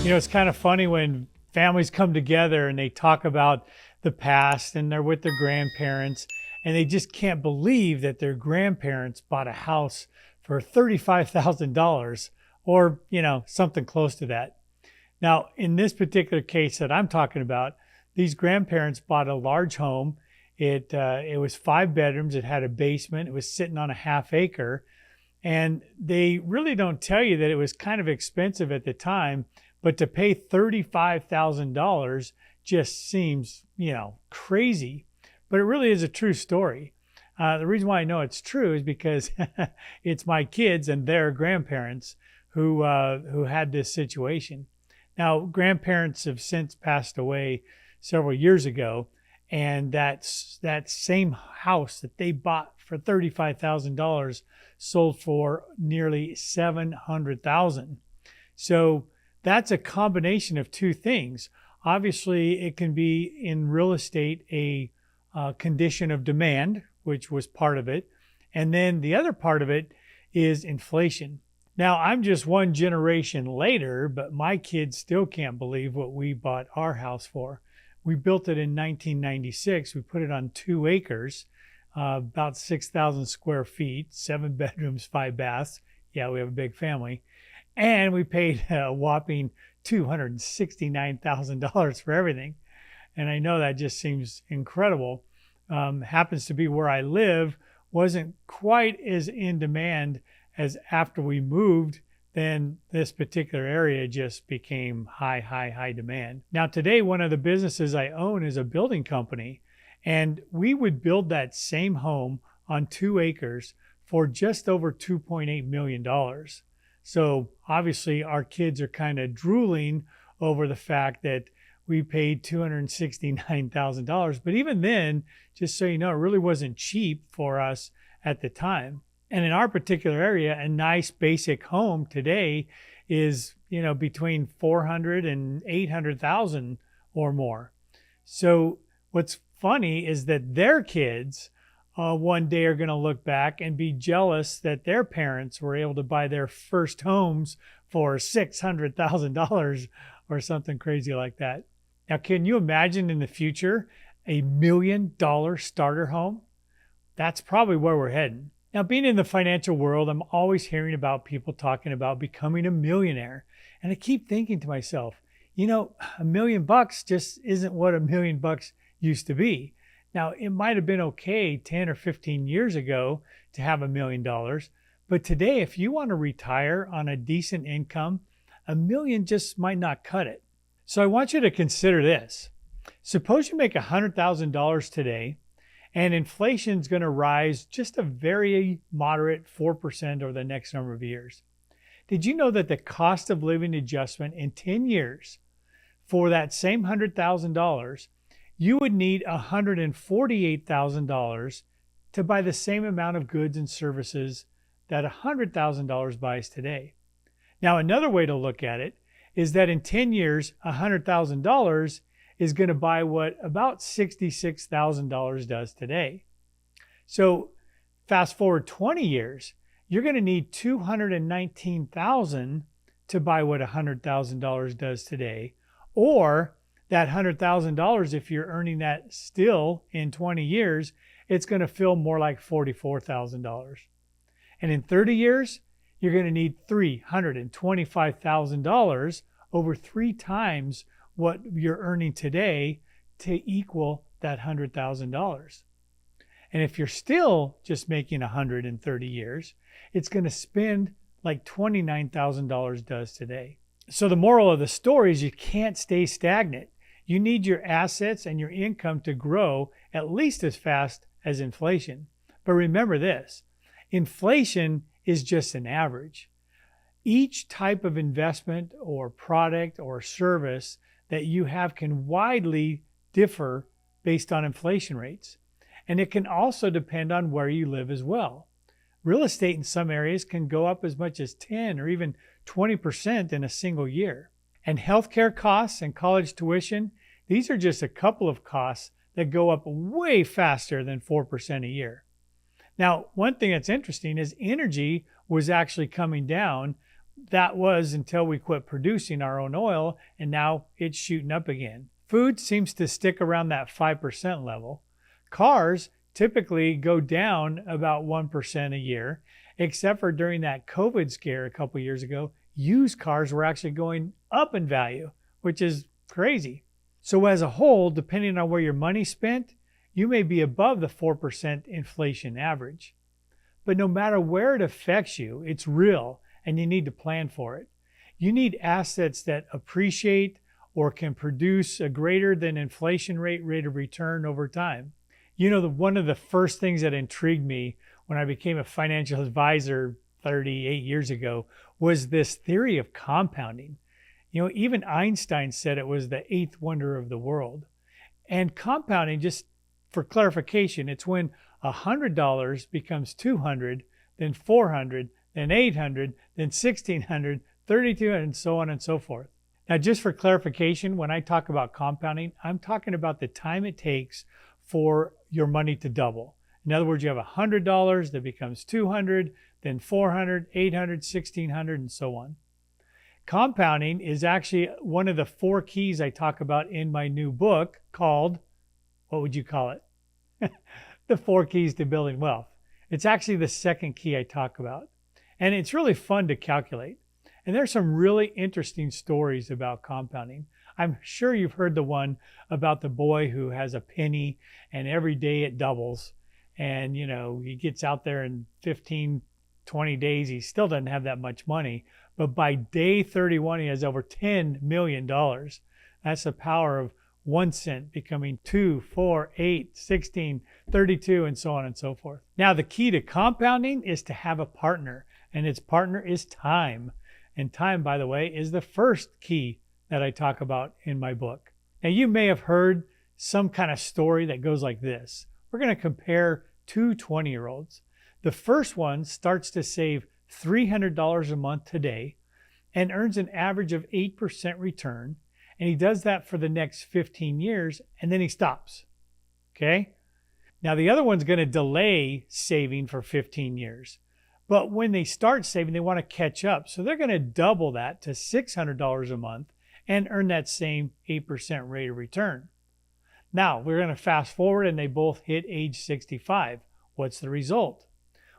It's kind of funny when families come together and they talk about the past and they're with their grandparents and they just can't believe that their grandparents bought a house for $35,000 or, something close to that. Now, in this particular case that I'm talking about, these grandparents bought a large home. It was 5 bedrooms. It had a basement. It was sitting on a half acre. And they really don't tell you that it was kind of expensive at the time, but to pay $35,000 just seems, crazy. But it really is a true story. The reason why I know it's true is because it's my kids and their grandparents who had this situation. Now, grandparents have since passed away several years ago, and that same house that they bought for $35,000 sold for nearly $700,000. So that's a combination of two things. Obviously, it can be in real estate a condition of demand, which was part of it. And then the other part of it is inflation. Now, I'm just one generation later, but my kids still can't believe what we bought our house for. We built it in 1996. We put it on 2 acres, about 6,000 square feet, 7 bedrooms, 5 baths. Yeah, we have a big family. And we paid a whopping $269,000 for everything. And I know that just seems incredible. Happens to be where I live, wasn't quite as in demand as after we moved, then this particular area just became high demand. Now today, one of the businesses I own is a building company, and we would build that same home on 2 acres for just over $2.8 million. So obviously our kids are kind of drooling over the fact that we paid $269,000. But even then, just so you know, it really wasn't cheap for us at the time. And in our particular area, a nice basic home today is, between 400 and 800,000 or more. So what's funny is that their kids one day are going to look back and be jealous that their parents were able to buy their first homes for $600,000 or something crazy like that. Now, can you imagine in the future $1 million starter home? That's probably where we're heading. Now, being in the financial world, I'm always hearing about people talking about becoming a millionaire. And I keep thinking to myself, $1 million just isn't what $1 million used to be. Now, it might have been okay 10 or 15 years ago to have $1 million. But today, if you want to retire on a decent income, $1 million just might not cut it. So I want you to consider this. Suppose you make $100,000 today, and inflation is going to rise just a very moderate 4% over the next number of years. Did you know that the cost of living adjustment in 10 years for that same $100,000, you would need $148,000 to buy the same amount of goods and services that $100,000 buys today? Now, another way to look at it is that in 10 years, $100,000 is going to buy what about $66,000 does today. So fast forward 20 years, you're going to need $219,000 to buy what $100,000 does today, or that $100,000, if you're earning that still in 20 years, it's going to feel more like $44,000. And in 30 years, you're going to need $325,000, over 3 times what you're earning today, to equal that $100,000. And if you're still just making $100,000 in 30 years, it's going to spend like $29,000 does today. So the moral of the story is you can't stay stagnant. You need your assets and your income to grow at least as fast as inflation. But remember this, inflation is just an average. Each type of investment or product or service that you have can widely differ based on inflation rates. And it can also depend on where you live as well. Real estate in some areas can go up as much as 10 or even 20% in a single year. And healthcare costs and college tuition, these are just a couple of costs that go up way faster than 4% a year. Now, one thing that's interesting is energy was actually coming down, That was until we quit producing our own oil, and now it's shooting up again. Food seems to stick around that 5% level. Cars typically go down about 1% a year, except for during that COVID scare a couple years ago, used cars were actually going up in value, which is crazy. So as a whole, depending on where your money's spent, you may be above the 4% inflation average. But no matter where it affects you, it's real and you need to plan for it. You need assets that appreciate or can produce a greater than inflation rate of return over time. You know, one of the first things that intrigued me when I became a financial advisor 38 years ago was this theory of compounding. You know, even Einstein said it was the eighth wonder of the world. And compounding, just for clarification, it's when $100 becomes 200, then 400, then 800, then 1600, 3200, and so on and so forth. Now, just for clarification, when I talk about compounding, I'm talking about the time it takes for your money to double. In other words, you have $100 that becomes 200, then 400, 800, 1600, and so on. Compounding is actually one of the 4 keys I talk about in my new book called, what would you call it? The 4 keys to building wealth. It's actually the second key I talk about. And it's really fun to calculate. And there's some really interesting stories about compounding. I'm sure you've heard the one about the boy who has a penny and every day it doubles. And, you know, he gets out there in 15, 20 days, he still doesn't have that much money. But by day 31, he has over $10 million. That's the power of 1 cent becoming 2, 4, 8, 16, 32, and so on and so forth. Now, the key to compounding is to have a partner, and its partner is time. And time, by the way, is the first key that I talk about in my book. Now, you may have heard some kind of story that goes like this. We're going to compare 2 20-year-olds. The first one starts to save $300 a month today and earns an average of 8% return. And he does that for the next 15 years, and then he stops. Okay? Now, the other one's going to delay saving for 15 years. But when they start saving, they want to catch up. So they're going to double that to $600 a month and earn that same 8% rate of return. Now, we're going to fast forward, and they both hit age 65. What's the result?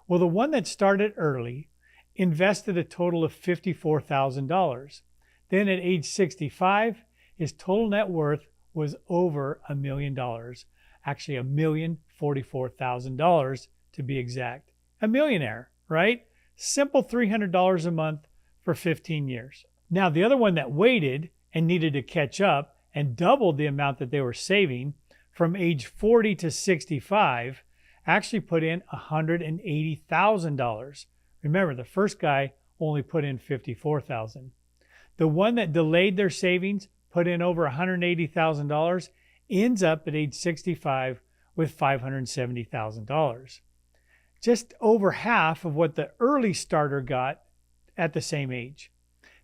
Well, the one that started early invested a total of $54,000. Then at age 65, his total net worth was over $1 million. Actually, $1,044,000 to be exact. A millionaire, right? Simple $300 a month for 15 years. Now, the other one that waited and needed to catch up and doubled the amount that they were saving from age 40 to 65 actually put in $180,000. Remember, the first guy only put in $54,000. The one that delayed their savings, put in over $180,000, ends up at age 65 with $570,000. Just over half of what the early starter got at the same age.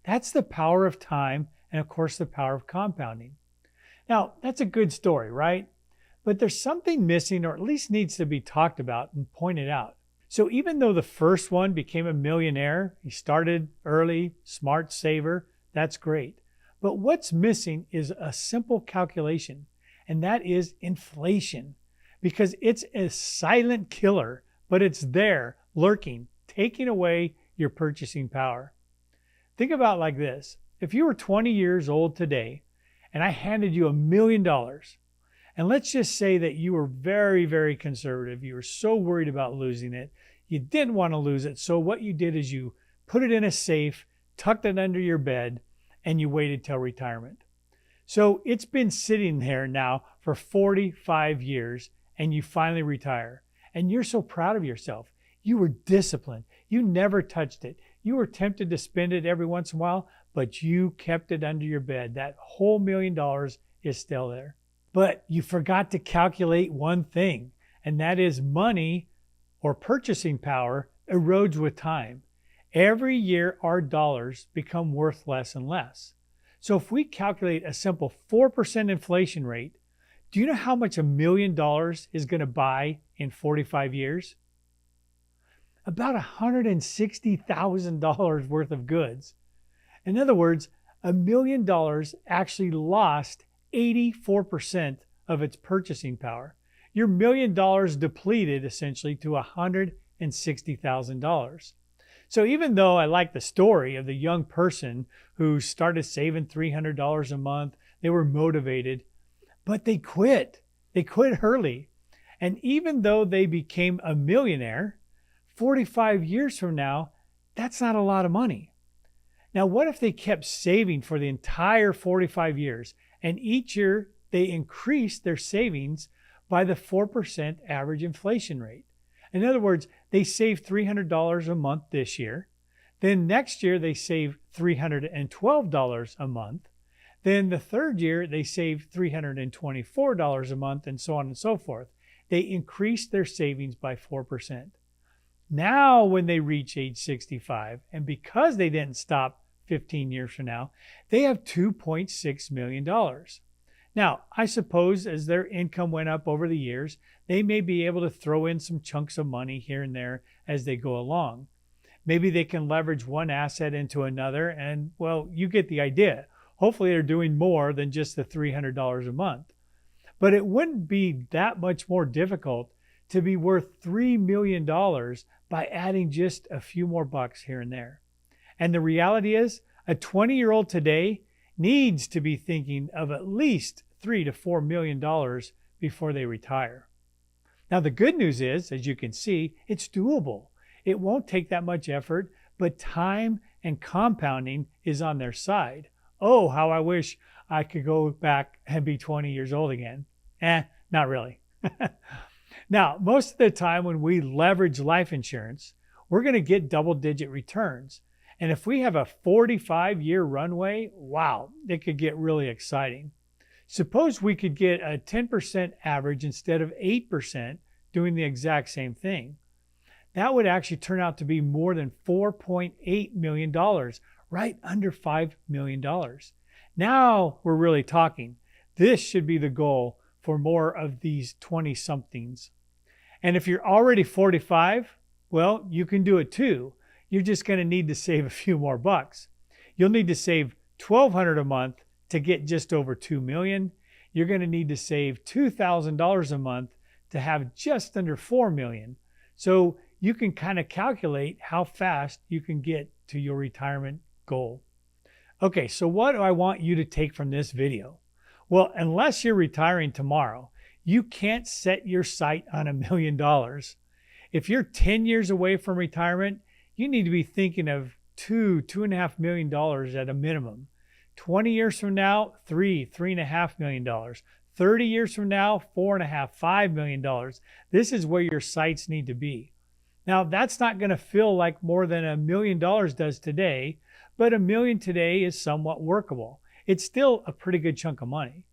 That's the power of time and, of course, the power of compounding. Now, that's a good story, right? But there's something missing, or at least needs to be talked about and pointed out. So even though the first one became a millionaire, he started early, smart saver, that's great. But what's missing is a simple calculation, and that is inflation, because it's a silent killer, but it's there, lurking, taking away your purchasing power. Think about it like this. If you were 20 years old today, and I handed you $1 million, and let's just say that you were very, very conservative. You were so worried about losing it. You didn't want to lose it. So what you did is you put it in a safe, tucked it under your bed, and you waited till retirement. So it's been sitting there now for 45 years, and you finally retire. And you're so proud of yourself. You were disciplined. You never touched it. You were tempted to spend it every once in a while, but you kept it under your bed. That whole $1 million is still there. But you forgot to calculate one thing, and that is money or purchasing power erodes with time. Every year, our dollars become worth less and less. So if we calculate a simple 4% inflation rate, do you know how much $1 million is going to buy in 45 years? about $160,000 worth of goods. In other words, $1 million actually lost 84% of its purchasing power. Your $1 million depleted essentially to $160,000. So even though I like the story of the young person who started saving $300 a month, they were motivated, but they quit. They quit early. And even though they became a millionaire, 45 years from now, that's not a lot of money. Now, what if they kept saving for the entire 45 years and each year they increased their savings by the 4% average inflation rate? In other words, they save $300 a month this year. Then next year they save $312 a month. Then the third year they save $324 a month, and so on and so forth. They increased their savings by 4%. Now, when they reach age 65, and because they didn't stop 15 years from now, they have $2.6 million. Now, I suppose as their income went up over the years, they may be able to throw in some chunks of money here and there as they go along. Maybe they can leverage one asset into another, and well, you get the idea. Hopefully they're doing more than just the $300 a month. But it wouldn't be that much more difficult to be worth $3 million by adding just a few more bucks here and there. And the reality is, a 20-year-old today needs to be thinking of at least $3 to $4 million before they retire. Now, the good news is, as you can see, it's doable. It won't take that much effort, but time and compounding is on their side. Oh, how I wish I could go back and be 20 years old again. Not really. Now, most of the time when we leverage life insurance, we're going to get double-digit returns. And if we have a 45-year runway, wow, it could get really exciting. Suppose we could get a 10% average instead of 8% doing the exact same thing. That would actually turn out to be more than $4.8 million, right under $5 million. Now we're really talking. This should be the goal for more of these 20-somethings. And if you're already 45, well, you can do it too. You're just going to need to save a few more bucks. You'll need to save $1,200 a month to get just over $2 million. You're going to need to save $2,000 a month to have just under $4 million. So you can kind of calculate how fast you can get to your retirement goal. Okay, so what do I want you to take from this video? Well, unless you're retiring tomorrow, you can't set your sight on $1 million. If you're 10 years away from retirement, you need to be thinking of $2.5 million at a minimum. 20 years from now, $3.5 million. 30 years from now, $4.5 million. This is where your sights need to be. Now, that's not going to feel like more than $1 million does today, but $1 million today is somewhat workable. It's still a pretty good chunk of money.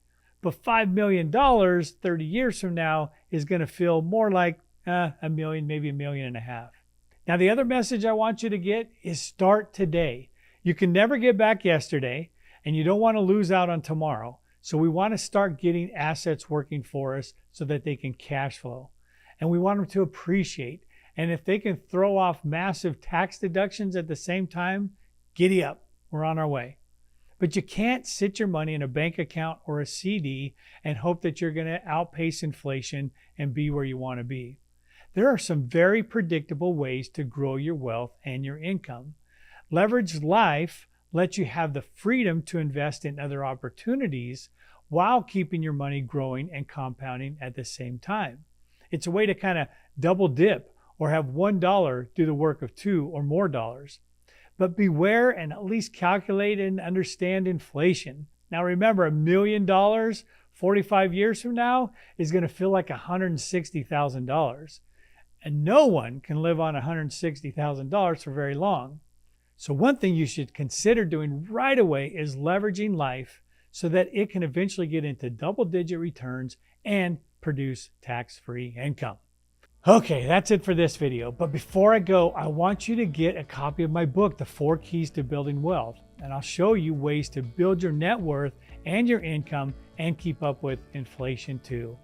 But $5 million 30 years from now is going to feel more like $1 million, maybe $1.5 million. Now, the other message I want you to get is start today. You can never get back yesterday, and you don't want to lose out on tomorrow. So we want to start getting assets working for us so that they can cash flow. And we want them to appreciate. And if they can throw off massive tax deductions at the same time, giddy up. We're on our way. But you can't sit your money in a bank account or a CD and hope that you're going to outpace inflation and be where you want to be. There are some very predictable ways to grow your wealth and your income. Leveraged life lets you have the freedom to invest in other opportunities while keeping your money growing and compounding at the same time. It's a way to kind of double dip or have $1 do the work of $2 or more dollars. But beware and at least calculate and understand inflation. Now remember, $1 million 45 years from now is going to feel like $160,000. And no one can live on $160,000 for very long. So one thing you should consider doing right away is leveraging life so that it can eventually get into double-digit returns and produce tax-free income. Okay, that's it for this video. But before I go, I want you to get a copy of my book, The 4 Keys to Building Wealth. And I'll show you ways to build your net worth and your income and keep up with inflation too.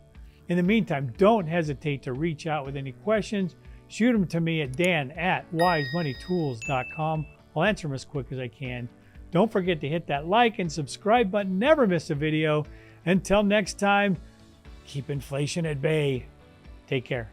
In the meantime, don't hesitate to reach out with any questions, shoot them to me at dan@wisemoneytools.com. I'll answer them as quick as I can. Don't forget to hit that like and subscribe button. Never miss a video. Until next time, keep inflation at bay. Take care.